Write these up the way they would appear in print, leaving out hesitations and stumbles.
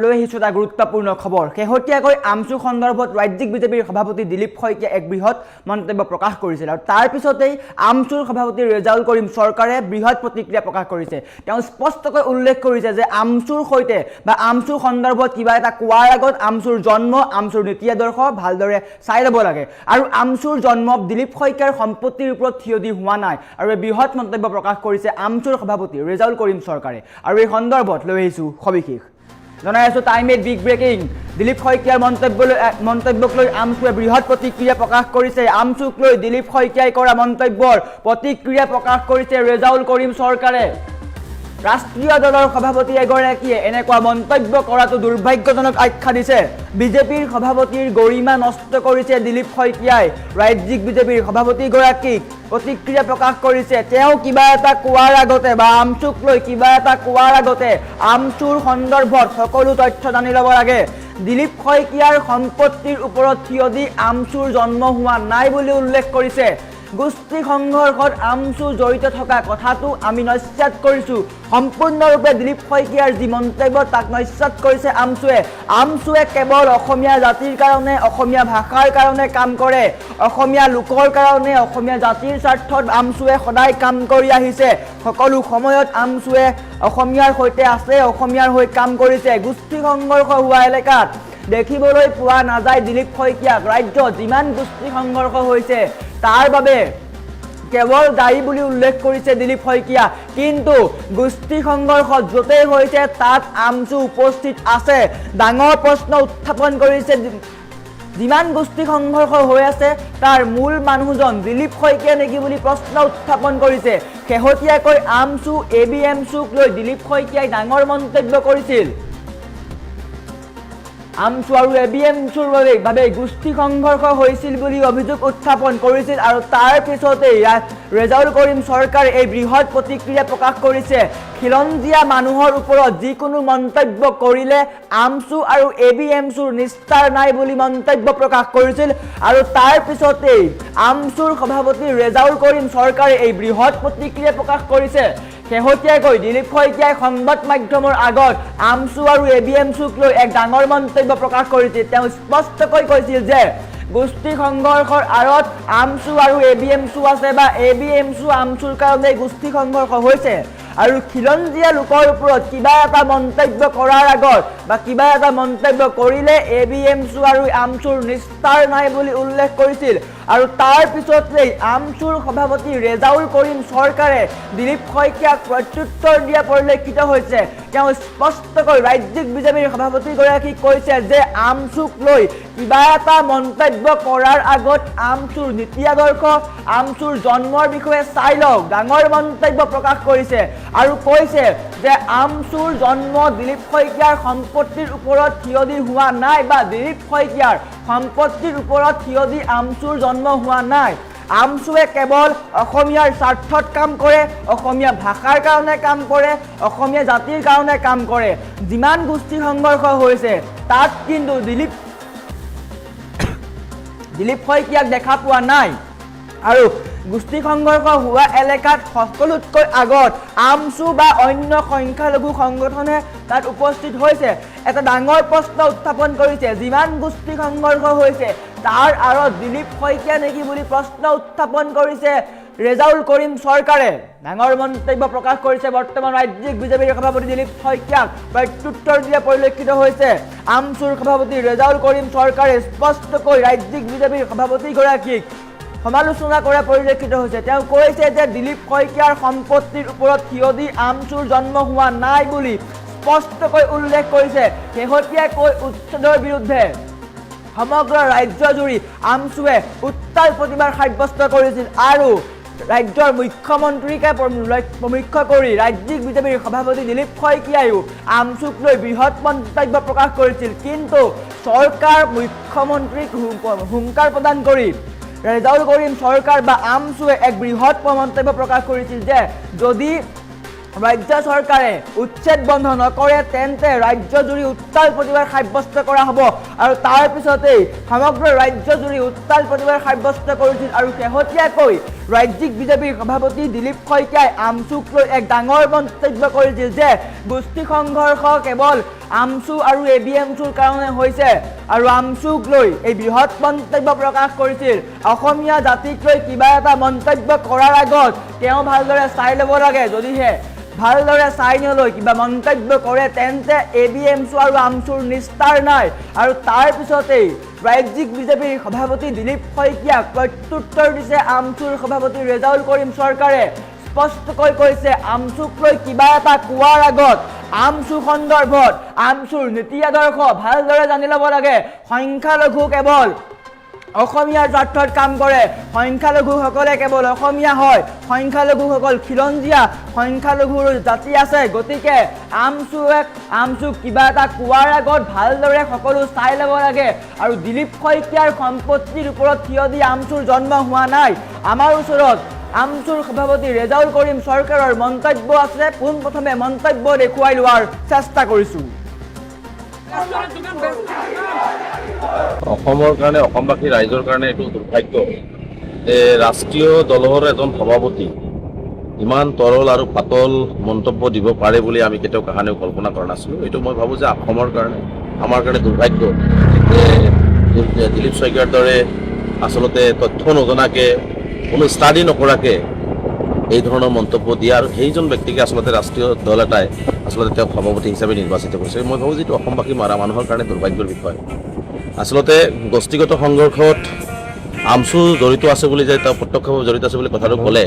লৈ আহিছোঁ এটা গুৰুত্বপূৰ্ণ খবৰ শেহতীয়াকৈ আমচু সন্দৰ্ভত ৰাজ্যিক বিজেপিৰ সভাপতি দিলীপ শইকীয়াই এক বৃহৎ মন্তব্য প্ৰকাশ কৰিছিল আৰু তাৰ পিছতেই আমচুৰ সভাপতি ৰেজাউল কৰিম চৰকাৰে বৃহৎ প্ৰতিক্ৰিয়া প্ৰকাশ কৰিছে। তেওঁ স্পষ্টকৈ উল্লেখ কৰিছে যে আমচুৰ সৈতে বা আমচু সন্দৰ্ভত কিবা এটা কোৱাৰ আগত আমচুৰ জন্ম আমচুৰ নীতি আদৰ্শ ভালদৰে চাই ল'ব লাগে আৰু আমচুৰ জন্ম দিলীপ শইকীয়াৰ সম্পত্তিৰ ওপৰত থিয় দি হোৱা নাই আৰু এই বৃহৎ মন্তব্য প্ৰকাশ কৰিছে আমচুৰ সভাপতি ৰেজাউল কৰিম চৰকাৰে আৰু এই সন্দৰ্ভত লৈ আহিছোঁ সবিশেষ জনাই আছোঁ টাইমেট বিগ ব্ৰেকিং দিলীপ শইকীয়াৰ মন্তব্যক লৈ আমচুৱে বৃহৎ প্ৰতিক্ৰিয়া প্ৰকাশ কৰিছে। আমচুক লৈ দিলীপ শইকীয়াই কৰা মন্তব্যৰ প্ৰতিক্ৰিয়া প্ৰকাশ কৰিছে ৰেজাউল কৰিম চৰকাৰে। ৰাষ্ট্ৰীয় দলৰ সভাপতি এগৰাকীয়ে এনেকুৱা মন্তব্য কৰাটো দুৰ্ভাগ্যজনক আখ্যা দিছে। বিজেপিৰ সভাপতিৰ গৰিমা নষ্ট কৰিছে দিলীপ শইকীয়াই। ৰাজ্যিক বিজেপিৰ সভাপতিগৰাকীক প্ৰতিক্ৰিয়া প্ৰকাশ কৰিছে। তেওঁ কিবা এটা কোৱাৰ আগতে বা আমচুক লৈ কিবা এটা কোৱাৰ আগতে আমচুৰ সন্দৰ্ভত সকলো তথ্য জানি ল'ব লাগে। দিলীপ শইকীয়াৰ সম্পত্তিৰ ওপৰত থিয় দি আমচুৰ জন্ম হোৱা নাই বুলি উল্লেখ কৰিছে। গোষ্ঠী সংঘৰ্ষত আমচু জড়িত থকা কথাটো আমি নস্যাৎ কৰিছোঁ। সম্পূৰ্ণৰূপে দিলীপ শইকীয়াৰ যি মন্তব্য তাক নস্যাৎ কৰিছে আমচুৱে। আমচুৱে কেৱল অসমীয়া জাতিৰ কাৰণে অসমীয়া ভাষাৰ কাৰণে কাম কৰে। অসমীয়া লোকৰ কাৰণে অসমীয়া জাতিৰ স্বাৰ্থত আমচুৱে সদায় কাম কৰি আহিছে। সকলো সময়ত আমচুৱে অসমীয়াৰ সৈতে আছে, অসমীয়াৰ হৈ কাম কৰিছে। গোষ্ঠী সংঘৰ্ষ হোৱা এলেকাত দেখিবলৈ পোৱা নাযায় দিলীপ শইকীয়াক। ৰাজ্যত যিমান গোষ্ঠী সংঘৰ্ষ হৈছে তাৰ বাবে কেৱল দায়ী বুলি উল্লেখ কৰিছে দিলীপ শইকীয়া, কিন্তু গোষ্ঠী সংঘৰ্ষ য'তেই হৈছে তাত আমচু উপস্থিত আছে। ডাঙৰ প্ৰশ্ন উত্থাপন কৰিছে। যিমান গোষ্ঠী সংঘৰ্ষ হৈ আছে তাৰ মূল মানুহজন দিলীপ শইকীয়া নেকি বুলি প্ৰশ্ন উত্থাপন কৰিছে। শেহতীয়াকৈ আমচু ABMচুক লৈ দিলীপ শইকীয়াই ডাঙৰ মন্তব্য কৰিছিল। আমচু আৰু ABMচুৰ বাবে গোষ্ঠী সংঘৰ্ষ হৈছিল বুলি অভিযোগ উত্থাপন কৰিছিল আৰু তাৰ পিছতেই ৰেজাউল কৰিম চৰকাৰে এই বৃহৎ প্ৰতিক্ৰিয়া প্ৰকাশ কৰিছে। খিলঞ্জীয়া মানুহৰ ওপৰত যিকোনো মন্তব্য কৰিলে আমচু আৰু ABMচুৰ নিস্তাৰ নাই বুলি মন্তব্য প্ৰকাশ কৰিছিল আৰু তাৰ পিছতেই আমচুৰ সভাপতি ৰেজাউল কৰিম চৰকাৰে এই বৃহৎ প্ৰতিক্ৰিয়া প্ৰকাশ কৰিছে। শেহতীয়াকৈ দিলীপ শইকীয়াই সংবাদ মাধ্যমৰ আগত আমচু আৰু ABMচুক লৈ এক ডাঙৰ মন্তব্য প্ৰকাশ কৰিছিল। তেওঁ স্পষ্টকৈ কৈছিল যে গোষ্ঠী সংঘৰ্ষৰ আঁৰত আমচু আৰু ABMচু আছে বা ABMচু আমচুৰ কাৰণে গোষ্ঠী সংঘৰ্ষ হৈছে আৰু খিলঞ্জীয়া লোকৰ ওপৰত কিবা এটা মন্তব্য কৰাৰ আগত বা কিবা এটা মন্তব্য কৰিলে ABMচু আৰু আমচুৰ নিস্তাৰ নাই বুলি উল্লেখ কৰিছিল আৰু তাৰ পিছতেই আমচুৰ সভাপতি ৰেজাউল কৰিম চৰকাৰে দিলীপ শইকীয়াক প্ৰত্যুত্তৰ দিয়া পৰিলক্ষিত হৈছে। তেওঁ স্পষ্টকৈ ৰাজ্যিক বিজেপিৰ সভাপতিগৰাকীক কৈছে যে আমচুক লৈ কিবা এটা মন্তব্য কৰাৰ আগত আমচুৰ নীতি আদৰ্শ আমচুৰ জন্মৰ বিষয়ে চাই লওক। ডাঙৰ মন্তব্য প্ৰকাশ কৰিছে আৰু কৈছে যে আমচুৰ জন্ম দিলীপ শইকীয়াৰ সম্পত্তিৰ ওপৰত থিয় দি হোৱা নাই বা দিলীপ শইকীয়াৰ সম্পত্তিৰ ওপৰত থিয় দি আমচুৰ জন্ম হোৱা নাই। আমচুৱে কেৱল অসমীয়াৰ স্বাৰ্থত কাম কৰে, অসমীয়া ভাষাৰ কাৰণে কাম কৰে, অসমীয়া জাতিৰ কাৰণে কাম কৰে। যিমান গোষ্ঠী সংঘৰ্ষ হৈছে তাত কিন্তু দিলীপ শইকীয়াক দেখা পোৱা নাই আৰু গোষ্ঠী সংঘৰ্ষ হোৱা এলেকাত সকলোতকৈ আগত আমচু বা অন্য সংখ্যালঘু সংগঠনে তাত উপস্থিত হৈছে। এটা ডাঙৰ প্ৰশ্ন উত্থাপন কৰিছে। যিমান গোষ্ঠী সংঘৰ্ষ হৈছে তাৰ আঁৰত দিলীপ শইকীয়া নেকি বুলি প্ৰশ্ন উত্থাপন কৰিছে ৰেজাউল কৰিম চৰকাৰে। ডাঙৰ মন্তব্য প্ৰকাশ কৰিছে বৰ্তমান ৰাজ্যিক বিজেপিৰ সভাপতি দিলীপ শইকীয়াক প্ৰত্যুত্তৰ দিয়া পৰিলক্ষিত হৈছে। আমচুৰ সভাপতি ৰেজাউল কৰিম চৰকাৰে স্পষ্টকৈ ৰাজ্যিক বিজেপিৰ সভাপতিগৰাকীক সমালোচনা কৰা পৰিলক্ষিত হৈছে। তেওঁ কৈছে যে দিলীপ শইকীয়াৰ সম্পত্তিৰ ওপৰত থিয় দি আমচুৰ জন্ম হোৱা নাই বুলি স্পষ্টকৈ উল্লেখ কৰিছে। শেহতীয়াকৈ উচ্ছেদৰ বিৰুদ্ধে সমগ্ৰ ৰাজ্যজুৰি আমচুৱে উত্তাল প্ৰতিবাদ সাব্যস্ত কৰিছিল আৰু ৰাজ্যৰ মুখ্যমন্ত্ৰীকে মুখ্য কৰি ৰাজ্যিক বিজেপিৰ সভাপতি দিলীপ শইকীয়ায়ো আমচুক লৈ বৃহৎ মন্তব্য প্ৰকাশ কৰিছিল, কিন্তু চৰকাৰ মুখ্যমন্ত্ৰীক হুংকাৰ প্ৰদান কৰি ৰেজাউল কৰিম চৰকাৰ বা আমচুৱে এক বৃহৎ মন্তব্য প্ৰকাশ কৰিছিল যে যদি ৰাজ্য চৰকাৰে উচ্ছেদ বন্ধ নকৰে তেন্তে ৰাজ্যজুৰি উত্তাল প্ৰতিবাদ সাব্যস্ত কৰা হ'ব আৰু তাৰ পিছতেই সমগ্ৰ ৰাজ্যজুৰি উত্তাল প্ৰতিবাদ সাব্যস্ত কৰিছিল আৰু শেহতীয়াকৈ ৰাজ্যিক বিজেপিৰ সভাপতি দিলীপ শইকীয়াই আমচুক লৈ এক ডাঙৰ মন্তব্য কৰিছিল যে গোষ্ঠী সংঘৰ্ষ কেৱল আমচু আৰু ABMCৰ কাৰণে হৈছে আৰু আমচুক লৈ এই বৃহৎ মন্তব্য প্ৰকাশ কৰিছিল। অসমীয়া জাতিক লৈ কিবা এটা মন্তব্য কৰাৰ আগত তেওঁ ভালদৰে চাই ল'ব লাগে, যদিহে ভালদৰে চাই নলৈ কিবা মন্তব্য কৰে তেন্তে ABMC আৰু আমচুৰ নিস্তাৰ নাই। আৰু তাৰ পিছতেই ৰাজ্যিক বিজেপিৰ সভাপতি দিলীপ শইকীয়াক প্ৰত্যুত্তৰ দিছে আমচুৰ সভাপতি ৰেজাউল কৰিম চৰকাৰে। স্পষ্টকৈ কৈছে আমচুক লৈ কিবা এটা কোৱাৰ আগত আমচু সন্দৰ্ভত আমচুৰ নীতি আদৰ্শ ভালদৰে জানি ল'ব লাগে। সংখ্যালঘু কেৱল অসমীয়াৰ স্বাৰ্থত কাম কৰে, সংখ্যালঘুসকলে কেৱল অসমীয়া হয়, সংখ্যালঘুসকল খিলঞ্জীয়া, সংখ্যালঘুৰ জাতি আছে। গতিকে আমচুক কিবা এটা কোৱাৰ আগত ভালদৰে সকলো চাই ল'ব লাগে। আৰু দিলীপ শইকীয়াৰ সম্পত্তিৰ ওপৰত থিয় দি আমচুৰ জন্ম হোৱা নাই। আমাৰ ওচৰত আমচুৰ সভাপতি ৰেজাউল কৰিম চৰকাৰৰ মন্তব্য আছে, পোনপ্ৰথমে মন্তব্য দেখুৱাই লোৱাৰ চেষ্টা কৰিছোঁ। অসমৰ কাৰণে, অসমবাসী ৰাইজৰ কাৰণে এইটো দুৰ্ভাগ্য যে ৰাষ্ট্ৰীয় দলৰ এজন সভাপতি ইমান তৰল আৰু পাতল মন্তব্য দিব পাৰে বুলি আমি কেতিয়াও কাহানিও কল্পনা কৰা নাছিলোঁ। এইটো মই ভাবোঁ যে অসমৰ কাৰণে, আমাৰ কাৰণে দুৰ্ভাগ্য যে দিলীপ শইকীয়াৰ দৰে আচলতে তথ্য নজনাকৈ, কোনো ষ্টাডি নকৰাকৈ এই ধৰণৰ মন্তব্য দিয়া আৰু সেইজন ব্যক্তিকে আচলতে ৰাষ্ট্ৰীয় দল এটাই আচলতে তেওঁক সভাপতি হিচাপে নিৰ্বাচিত কৰিছে। মই ভাবোঁ যিটো অসমবাসী মানুহৰ কাৰণে দুৰ্ভাগ্যৰ বিষয়। আচলতে গোষ্ঠীগত সংঘৰ্ষত আমচু জড়িত আছে বুলি যে তেওঁ প্ৰত্যক্ষভাৱে জড়িত আছে বুলি কথাটো ক'লে,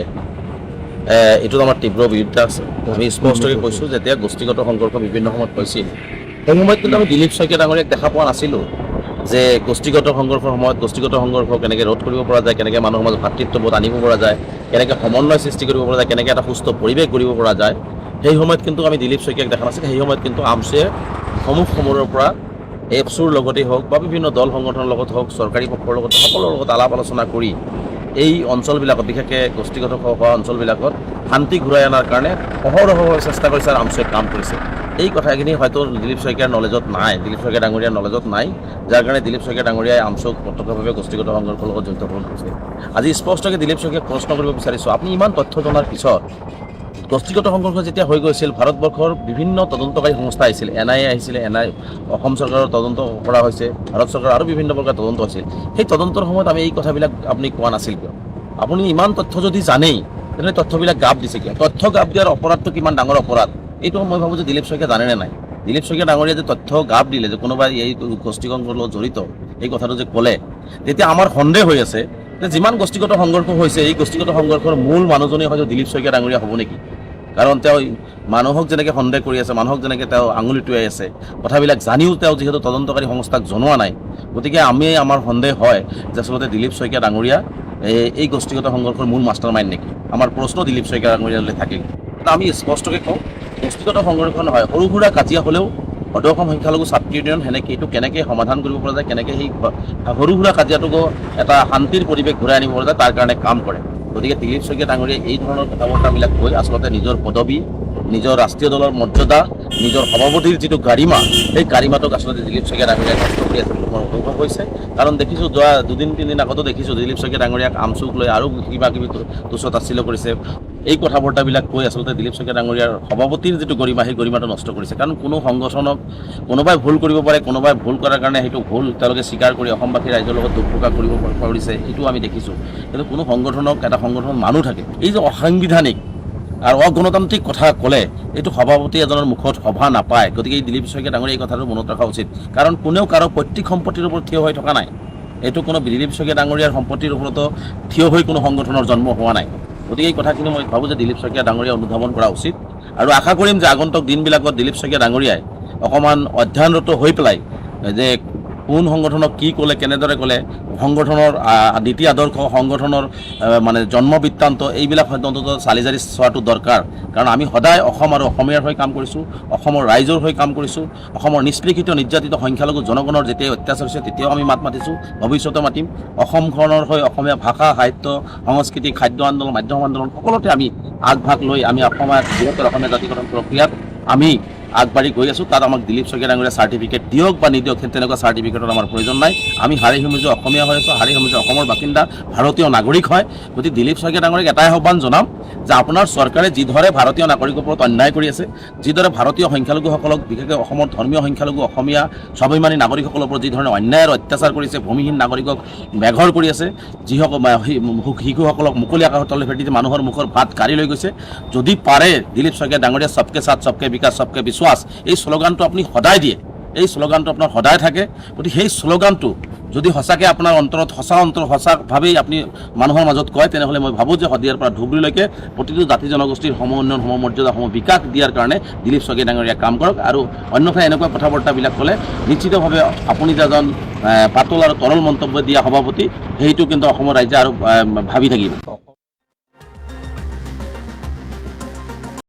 এইটোত আমাৰ তীব্ৰ বিৰোধিতা আছে। আমি স্পষ্টকৈ কৈছোঁ যেতিয়া গোষ্ঠীগত সংঘৰ্ষ বিভিন্ন সময়ত হৈছিল, সেই সময়ত কিন্তু আমি দিলীপ শইকীয়া ডাঙৰীয়াক দেখা পোৱা নাছিলোঁ যে গোষ্ঠীগত সংঘৰ্ষৰ সময়ত গোষ্ঠীগত সংঘৰ্ষ কেনেকৈ ৰোধ কৰিব পৰা যায়, কেনেকৈ মানুহৰ মাজত ভাতৃত্ববোধ আনিব পৰা যায়, কেনেকৈ সমন্বয় সৃষ্টি কৰিব পৰা যায়, কেনেকৈ এটা সুস্থ পৰিৱেশ গঢ়িব পৰা যায়, সেই সময়ত কিন্তু আমি দিলীপ শইকীয়াক দেখা নাছিলোঁ। সেই সময়ত কিন্তু আমচুৱে সমূহৰ পৰা এপছুৰ লগতে হওক বা বিভিন্ন দল সংগঠনৰ লগত হওক, চৰকাৰী পক্ষৰ লগত সকলোৰ লগত আলাপ আলোচনা কৰি এই অঞ্চলবিলাকত, বিশেষকৈ গোষ্ঠীগত হোৱা অঞ্চলবিলাকত শান্তি ঘূৰাই অনাৰ কাৰণে অহৰহ চেষ্টা কৰিছে আৰু আমচুৱে কাম কৰিছে। এই কথাখিনি হয়তো দিলীপ শইকীয়াৰ নলেজত নাই, দিলীপ শইকীয়া ডাঙৰীয়াৰ নলেজত নাই, যাৰ কাৰণে দিলীপ শইকীয়া ডাঙৰীয়াই আমচুক প্ৰত্যক্ষভাৱে গোষ্ঠীগত সংঘৰ্ষৰ লগত জড়িত হৈ কৰিছে। আজি স্পষ্টকৈ দিলীপ শইকীয়াক প্ৰশ্ন কৰিব বিচাৰিছোঁ, আপুনি ইমান তথ্য জনাৰ পিছত গোষ্ঠীগত সংঘৰ্ষ যেতিয়া হৈ গৈছিল, ভাৰতবৰ্ষৰ বিভিন্ন তদন্তকাৰী সংস্থা আহিছিল, NIA আহিছিলে, অসম চৰকাৰৰ তদন্ত কৰা হৈছে, ভাৰত চৰকাৰৰ আৰু বিভিন্ন প্ৰকাৰ তদন্ত হৈছিল। সেই তদন্তৰ সময়ত আমি এই কথাবিলাক আপুনি কোৱা নাছিল কিয়? আপুনি ইমান তথ্য যদি জানেই তেনেহ'লে তথ্যবিলাক গাপ দিছে কিয়? তথ্য গাপ দিয়াৰ অপৰাধটো কিমান ডাঙৰ অপৰাধ, এইটো মই ভাবোঁ যে দিলীপ শইকীয়া জানেনে নাই। দিলীপ শইকীয়া ডাঙৰীয়া যে তথ্য গাপ দিলে যে কোনোবাই এই গোষ্ঠী সংঘৰ্ষৰ লগত জড়িত, এই কথাটো যে ক'লে, তেতিয়া আমাৰ সন্দেহ হৈ আছে যে যিমান গোষ্ঠীগত সংঘৰ্ষ হৈছে, এই গোষ্ঠীগত সংঘৰ্ষৰ মূল মানুহজনেই হয়তো দিলীপ শইকীয়া ডাঙৰীয়া হ'ব নেকি? কাৰণ তেওঁ মানুহক যেনেকৈ সন্দেহ কৰি আছে, মানুহক যেনেকৈ তেওঁ আঙুলি টুৱাই আছে, কথাবিলাক জানিও তেওঁ যিহেতু তদন্তকাৰী সংস্থাক জনোৱা নাই, গতিকে আমাৰ সন্দেহ হয় যে আচলতে দিলীপ শইকীয়া ডাঙৰীয়া এই গোষ্ঠীগত সংঘৰ্ষৰ মূল মাষ্টাৰ মাইণ্ড নেকি? আমাৰ প্ৰশ্ন দিলীপ শইকীয়া ডাঙৰীয়ালৈ থাকে। আমি স্পষ্টকৈ কওঁ, গোষ্ঠীগত সংঘৰ্ষ নহয়, সৰু সুৰা কাজিয়া হ'লেও সদৌ অসম সংখ্যালঘু ছাত্ৰী ইউনিয়ন এইটো কেনেকৈ সমাধান কৰিব পৰা যায়, কেনেকৈ সেই সৰু সুৰা কাজিয়াটোকো এটা শান্তিৰ পৰিৱেশ ঘূৰাই আনিব পৰা যায়, তাৰ কাৰণে কাম কৰে। গতিকে দিলীপ শইকীয়া ডাঙৰীয়াই এই ধৰণৰ কথা বতৰাবিলাক কৈ আচলতে নিজৰ পদবী, নিজৰ ৰাষ্ট্ৰীয় দলৰ মৰ্যাদা, নিজৰ সভাপতিৰ যিটো গাৰিমা, সেই গাৰিমাটোক আচলতে দিলীপ শইকীয়া ডাঙৰীয়াই নষ্ট কৰি আছে বুলি মোৰ অনুভৱ হৈছে। কাৰণ দেখিছোঁ যোৱা 2-3 দিন আগতো দেখিছোঁ দিলীপ শইকীয়া ডাঙৰীয়াক আমচুক লৈ আৰু কিবা কিবি তুচ্ছ-তাচ্ছিল্য কৰিছে। এই কথা বতৰাবিলাক কৈ আচলতে দিলীপ শইকীয়া ডাঙৰীয়াৰ সভাপতিৰ যিটো গৰিমা, সেই গৰিমাটো নষ্ট কৰিছে। কাৰণ কোনো সংগঠনক কোনোবাই ভুল কৰিব পাৰে, কোনোবাই ভুল কৰাৰ কাৰণে সেইটো ভুল তেওঁলোকে স্বীকাৰ কৰি অসমবাসী ৰাইজৰ লগত দুখ প্ৰকাশ কৰিব পাৰিছে, সেইটো আমি দেখিছোঁ। কিন্তু কোনো সংগঠনক এটা সংগঠনৰ মানুহ থাকে, এই যে অসাংবিধানিক আৰু অগণতান্ত্ৰিক কথা ক'লে এইটো সভাপতি এজনৰ মুখত সভা নাপায়। গতিকে এই দিলীপ শইকীয়া ডাঙৰীয়া এই কথাটো মনত ৰখা উচিত। কাৰণ কোনেও কাৰো পৈতৃক সম্পত্তিৰ ওপৰত থিয় হৈ থকা নাই। এইটো কোনো দিলীপ শইকীয়া ডাঙৰীয়াৰ সম্পত্তিৰ ওপৰতো থিয় হৈ কোনো সংগঠনৰ জন্ম হোৱা নাই। গতিকে এই কথাখিনি মই ভাবোঁ যে দিলীপ শইকীয়া ডাঙৰীয়া অনুধাৱন কৰা উচিত। আৰু আশা কৰিম যে আগন্তুক দিনবিলাকত দিলীপ শইকীয়া ডাঙৰীয়াই অকণমান অধ্যয়নৰত হৈ পেলাই যে কোন সংগঠনক কি ক'লে, কেনেদৰে ক'লে, সংগঠনৰ নীতি আদৰ্শ, সংগঠনৰ মানে জন্ম বৃত্তান্ত, এইবিলাক হয়তো অন্ততঃ চালি জাৰি চোৱাটো দৰকাৰ। কাৰণ আমি সদায় অসম আৰু অসমীয়াৰ হৈ কাম কৰিছোঁ, অসমৰ ৰাইজৰ হৈ কাম কৰিছোঁ। অসমৰ নিষ্পৃষিত নিৰ্যাতিত সংখ্যালঘু জনগণৰ যেতিয়াই অত্যাচাৰ হৈছে তেতিয়াও আমি মাত মাতিছোঁ, ভৱিষ্যতে মাতিম। অসমখনৰ হৈ অসমীয়া ভাষা, সাহিত্য, সংস্কৃতি, খাদ্য আন্দোলন, মাধ্যম আন্দোলন সকলোতে আমি আগভাগ লৈ আমি বৃহত্তৰ অসমীয়া জাতিগঠন প্ৰক্ৰিয়াত আমি আগবাঢ়ি গৈ আছোঁ। তাত আমাক দিলীপ শইকীয়া ডাঙৰীয়া চাৰ্টিফিকেট দিয়ক বা নিদিয়ক, তেনেকুৱা চাৰ্টিফিকেটৰ আমাৰ প্ৰয়োজন নাই। আমি হাড়ি সিমুজি অসমীয়া হৈ আছোঁ, হাড়ি সিমুজি অসমৰ বাসিন্দা, ভাৰতীয় নাগৰিক হয়। গতিকে দিলীপ শইকীয়া ডাঙৰীয়াক এটাই আহ্বান জনাম যে আপোনাৰ চৰকাৰে যিদৰে ভাৰতীয় নাগৰিকৰ ওপৰত অন্যায় কৰি আছে, যিদৰে ভাৰতীয় সংখ্যালঘুসকলক, বিশেষকৈ অসমৰ ধৰ্মীয় সংখ্যালঘু অসমীয়া স্বাভিমানী নাগৰিকসকলৰ ওপৰত যিধৰণে অন্যায় আৰু অত্যাচাৰ কৰিছে, ভূমিহীন নাগৰিকক বেঘৰ কৰি আছে, যিসকল শিশুসকলক মুকলি আকাশৰ তলে ফেটি মানুহৰ মুখৰ ভাত কাঢ়ি লৈ গৈছে, যদি পাৰে দিলীপ শইকীয়া ডাঙৰীয়া সবকে সাথ সবকে বিকাশ সবকে বিশ্বাস এই শ্লোগানটো আপুনি সদায় দিয়ে, এই শ্লোগানটো আপোনাৰ সদায় থাকে। গতিকে সেই শ্লোগানটো যদি সঁচাকৈ আপোনাৰ অন্তৰত সঁচাভাৱেই আপুনি মানুহৰ মাজত কয়, তেনেহ'লে মই ভাবোঁ যে শদিয়াৰ পৰা ধুবুৰীলৈকে প্ৰতিটো জাতি জনগোষ্ঠীৰ সম উন্নয়ন, সম মৰ্যাদা, সম বিকাশ দিয়াৰ কাৰণে দিলীপ শইকীয়া ডাঙৰীয়াই কাম কৰক। আৰু অন্যথা এনেকুৱা কথা বাৰ্তাবিলাক ক'লে নিশ্চিতভাৱে আপুনি যে এজন পাতল আৰু তৰল মন্তব্য দিয়া সভাপতি, সেইটো কিন্তু অসমৰ ৰাইজে আৰু ভাবি থাকিব।